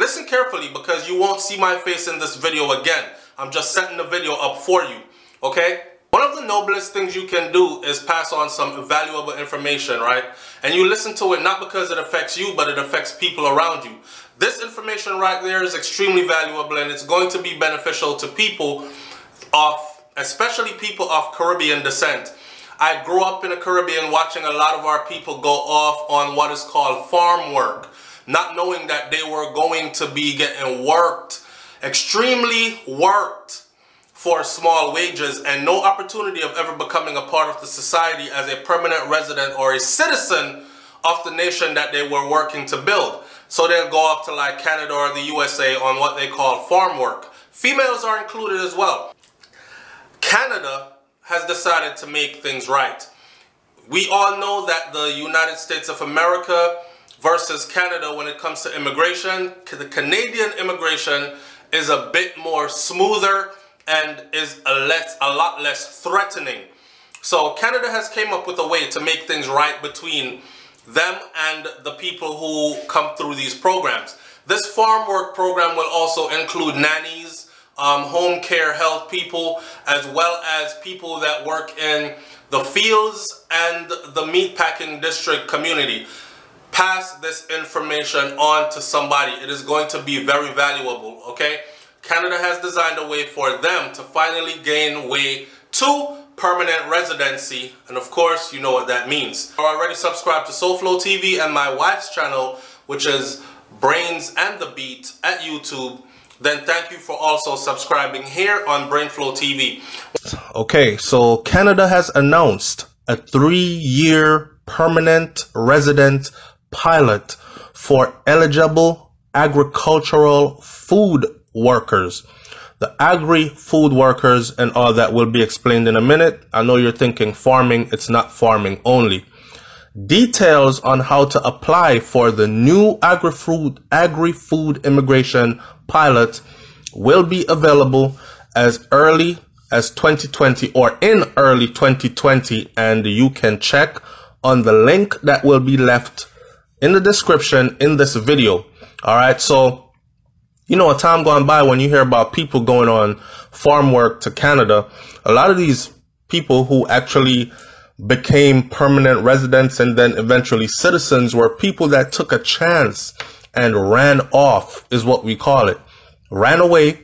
Listen carefully because you won't see my face in this video again. I'm just setting the video up for you, okay? One of the noblest things you can do is pass on some valuable information, right? And you listen to it not because it affects you, but it affects people around you. This information right there is extremely valuable, and it's going to be beneficial to people especially people of Caribbean descent. I grew up in the Caribbean watching a lot of our people go off on what is called farm work, not knowing that they were going to be getting worked, extremely worked, for small wages and no opportunity of ever becoming a part of the society as a permanent resident or a citizen of the nation that they were working to build. So they'll go off to like Canada or the USA on what they call farm work. Females are included as well. Canada has decided to make things right. We all know that the United States of America versus Canada when it comes to immigration, the Canadian immigration is a bit more smoother and is a lot less threatening. So Canada has came up with a way to make things right between them and the people who come through these programs. This farm work program will also include nannies, home care health people, as well as people that work in the fields and the meatpacking district community. Pass this information on to somebody. It is going to be very valuable, okay? Canada has designed a way for them to finally gain way to permanent residency, and of course, you know what that means. You're already subscribed to BrainFLoTv and my wife's channel, which is Brains and the Beat at YouTube. Then thank you for also subscribing here on BrainFLoTv. Okay, so Canada has announced a 3-year permanent resident pilot for eligible agricultural food workers. The agri-food workers and all that will be explained in a minute. I know you're thinking farming. It's not farming only. Details on how to apply for the new agri-food immigration pilot will be available as early as 2020 or in early 2020, and you can check on the link that will be left in the description in this video. All right, so you know, a time gone by when you hear about people going on farm work to Canada, a lot of these people who actually became permanent residents and then eventually citizens were people that took a chance and ran off, is what we call it. Ran away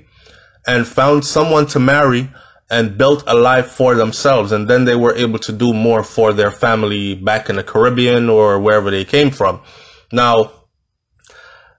and found someone to marry and built a life for themselves, and then they were able to do more for their family back in the Caribbean or wherever they came from. Now,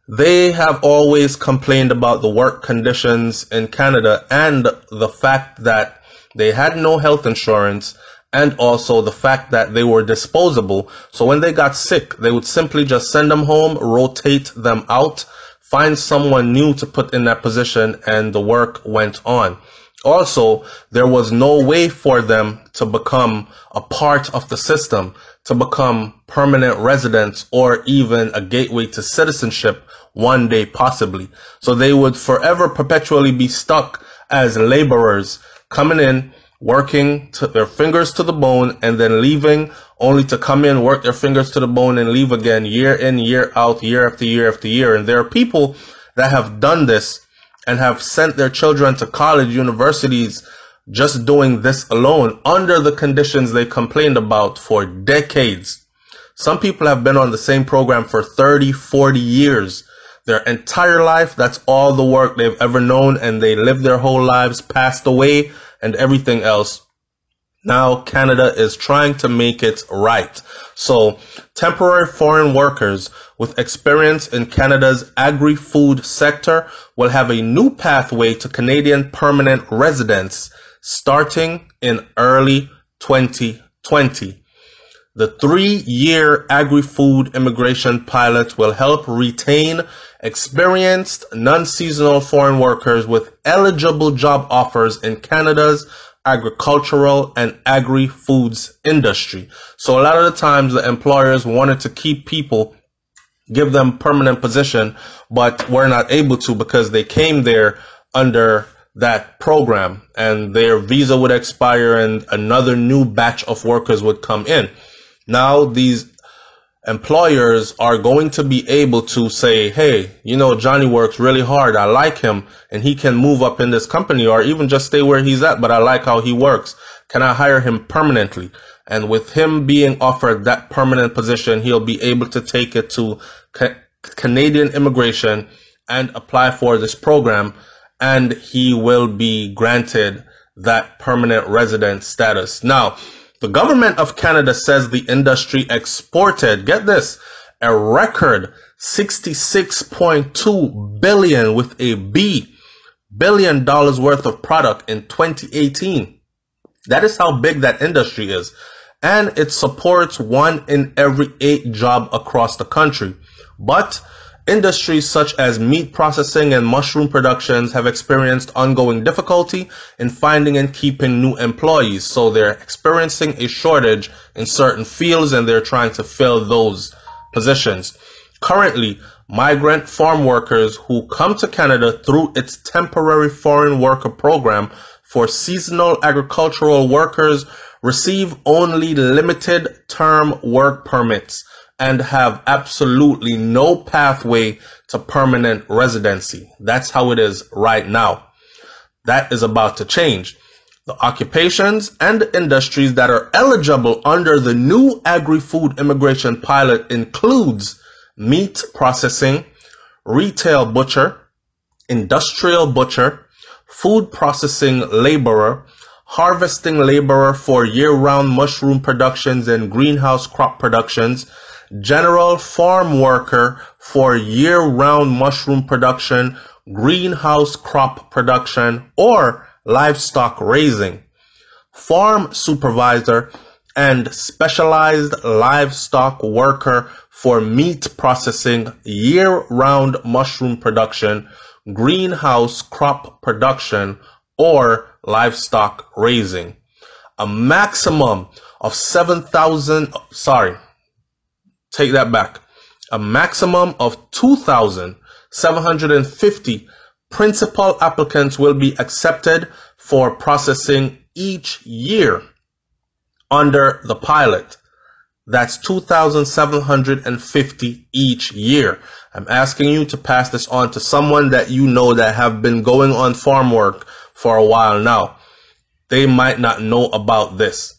they have always complained about the work conditions in Canada and the fact that they had no health insurance, and also the fact that they were disposable. So when they got sick, they would simply just send them home, rotate them out, find someone new to put in that position, and the work went on. Also, there was no way for them to become a part of the system, to become permanent residents or even a gateway to citizenship one day possibly. So they would forever perpetually be stuck as laborers, coming in, working to their fingers to the bone, and then leaving only to come in, work their fingers to the bone, and leave again, year in, year out, year after year after year. And there are people that have done this and have sent their children to college, universities, just doing this alone under the conditions they complained about for decades. Some people have been on the same program for 30, 40 years. Their entire life, that's all the work they've ever known, and they lived their whole lives, passed away, and everything else. Now Canada is trying to make it right. So temporary foreign workers with experience in Canada's agri-food sector will have a new pathway to Canadian permanent residence starting in early 2020. The 3-year agri-food immigration pilot will help retain experienced non-seasonal foreign workers with eligible job offers in Canada's agricultural and agri-foods industry. So a lot of the times the employers wanted to keep people, give them permanent position, but were not able to because they came there under that program and their visa would expire and another new batch of workers would come in. Now these employers are going to be able to say, hey, you know, Johnny works really hard. I like him and he can move up in this company or even just stay where he's at, but I like how he works. Can I hire him permanently? And with him being offered that permanent position, he'll be able to take it to Canadian immigration and apply for this program, and he will be granted that permanent resident status. Now, the government of Canada says the industry exported, get this, a record $66.2 billion with a B billion dollars worth of product in 2018. That is how big that industry is. And it supports 1 in every 8 jobs across the country. But industries such as meat processing and mushroom productions have experienced ongoing difficulty in finding and keeping new employees. So they're experiencing a shortage in certain fields and they're trying to fill those positions. Currently, migrant farm workers who come to Canada through its temporary foreign worker program for seasonal agricultural workers receive only limited term work permits and have absolutely no pathway to permanent residency. That's how it is right now. That is about to change. The occupations and industries that are eligible under the new agri-food immigration pilot includes meat processing, retail butcher, industrial butcher, food processing laborer, harvesting laborer for year-round mushroom productions and greenhouse crop productions, general farm worker for year-round mushroom production, greenhouse crop production, or livestock raising, farm supervisor and specialized livestock worker for meat processing, year-round mushroom production, greenhouse crop production, or livestock raising. A maximum of 2,750 principal applicants will be accepted for processing each year under the pilot. That's 2,750 each year. I'm asking you to pass this on to someone that you know that have been going on farm work for a while now. They might not know about this.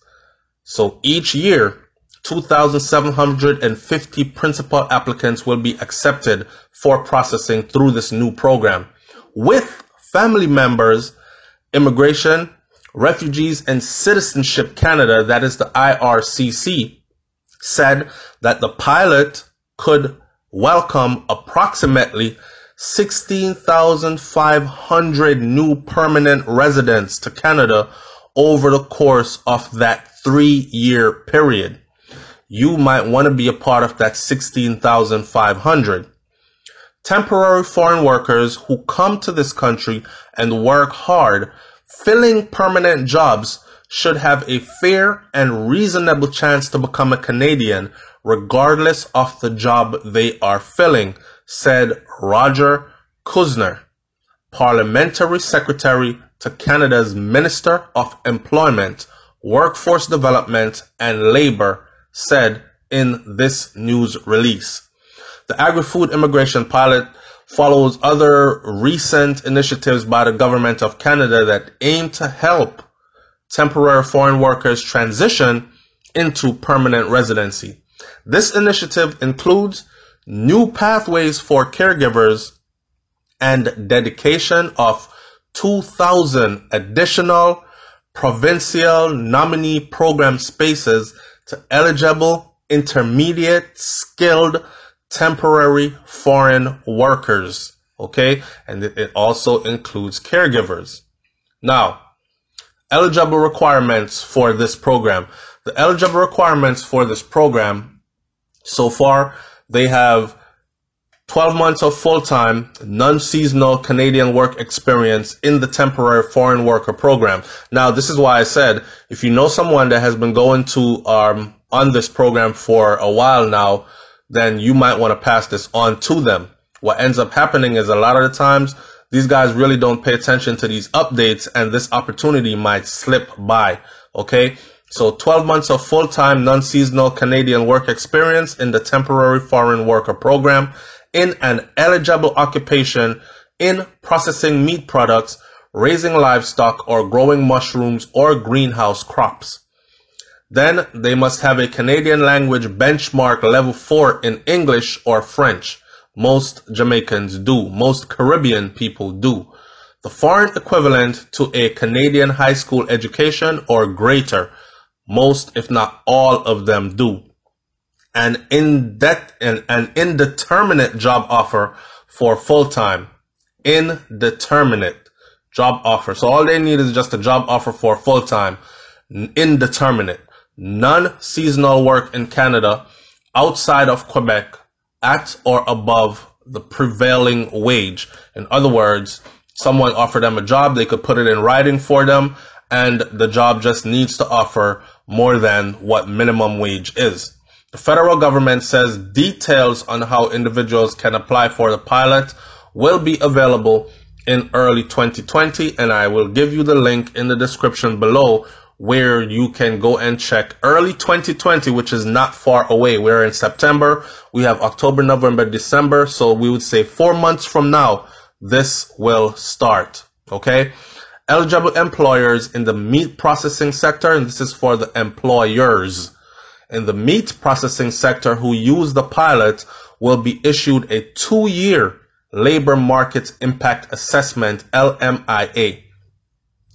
So each year, 2,750 principal applicants will be accepted for processing through this new program. With family members, Immigration, Refugees and Citizenship Canada, that is the IRCC, said that the pilot could welcome approximately 16,500 new permanent residents to Canada over the course of that 3-year period. You might want to be a part of that 16,500. Temporary foreign workers who come to this country and work hard, filling permanent jobs, should have a fair and reasonable chance to become a Canadian, regardless of the job they are filling, said Roger Kuzner, Parliamentary Secretary to Canada's Minister of Employment, Workforce Development and Labour, said in this news release. The agri-food immigration pilot follows other recent initiatives by the government of Canada that aim to help temporary foreign workers transition into permanent residency. This initiative includes new pathways for caregivers and dedication of 2,000 additional provincial nominee program spaces to eligible intermediate skilled temporary foreign workers. Okay, and it also includes caregivers. Now, eligible requirements for this program. The eligible requirements for this program, so far, they have 12 months of full-time, non-seasonal Canadian work experience in the temporary foreign worker program. Now, this is why I said, if you know someone that has been going to on this program for a while now, then you might want to pass this on to them. What ends up happening is a lot of the times, these guys really don't pay attention to these updates and this opportunity might slip by. Okay. So 12 months of full-time, non-seasonal Canadian work experience in the temporary foreign worker program in an eligible occupation in processing meat products, raising livestock, or growing mushrooms or greenhouse crops. Then they must have a Canadian language benchmark level 4 in English or French. Most Jamaicans do. Most Caribbean people do. The foreign equivalent to a Canadian high school education or greater. Most, if not all of them do. An indeterminate job offer for full-time. Indeterminate job offer. So all they need is just a job offer for full-time. Indeterminate. Non-seasonal work in Canada outside of Quebec at or above the prevailing wage. In other words, someone offered them a job, they could put it in writing for them, and the job just needs to offer more than what minimum wage is. The federal government says details on how individuals can apply for the pilot will be available in early 2020, and I will give you the link in the description below where you can go and check early 2020, which is not far away. We're in September. We have October, November, December. So we would say 4 months from now, this will start. Okay. Eligible employers in the meat processing sector, and this is for the employers in the meat processing sector who use the pilot, will be issued a 2-year labor market impact assessment, LMIA.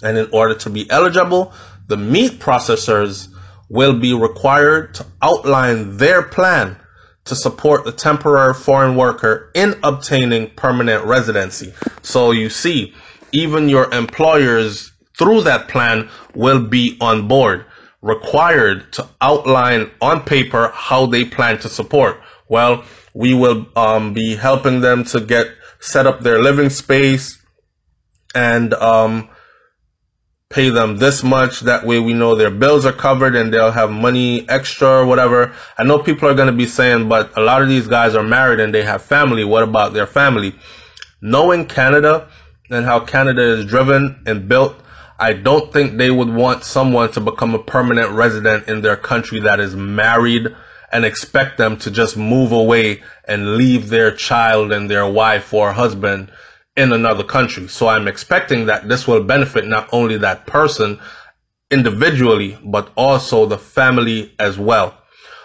And in order to be eligible, the meat processors will be required to outline their plan to support the temporary foreign worker in obtaining permanent residency. So you see, even your employers through that plan will be on board, required to outline on paper how they plan to support. Well, we will be helping them to get set up their living space and pay them this much. That way we know their bills are covered and they'll have money extra or whatever. I know people are going to be saying, but a lot of these guys are married and they have family. What about their family? Knowing Canada and how Canada is driven and built, I don't think they would want someone to become a permanent resident in their country that is married and expect them to just move away and leave their child and their wife or husband in another country. So I'm expecting that this will benefit not only that person individually, but also the family as well.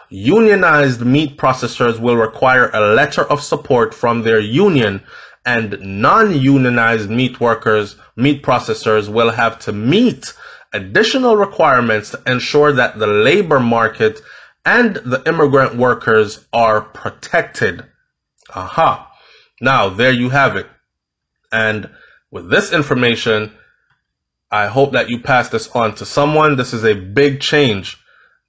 Unionized meat processors will require a letter of support from their union, and non-unionized meat processors will have to meet additional requirements to ensure that the labor market and the immigrant workers are protected. Aha. Now, there you have it. And with this information, I hope that you pass this on to someone. This is a big change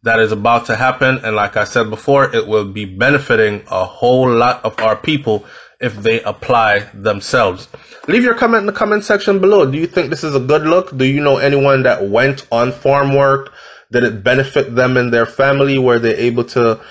that is about to happen. And like I said before, it will be benefiting a whole lot of our people if they apply themselves. Leave your comment in the comment section below. Do you think this is a good look? Do you know anyone that went on farm work? Did it benefit them and their family? Were they able to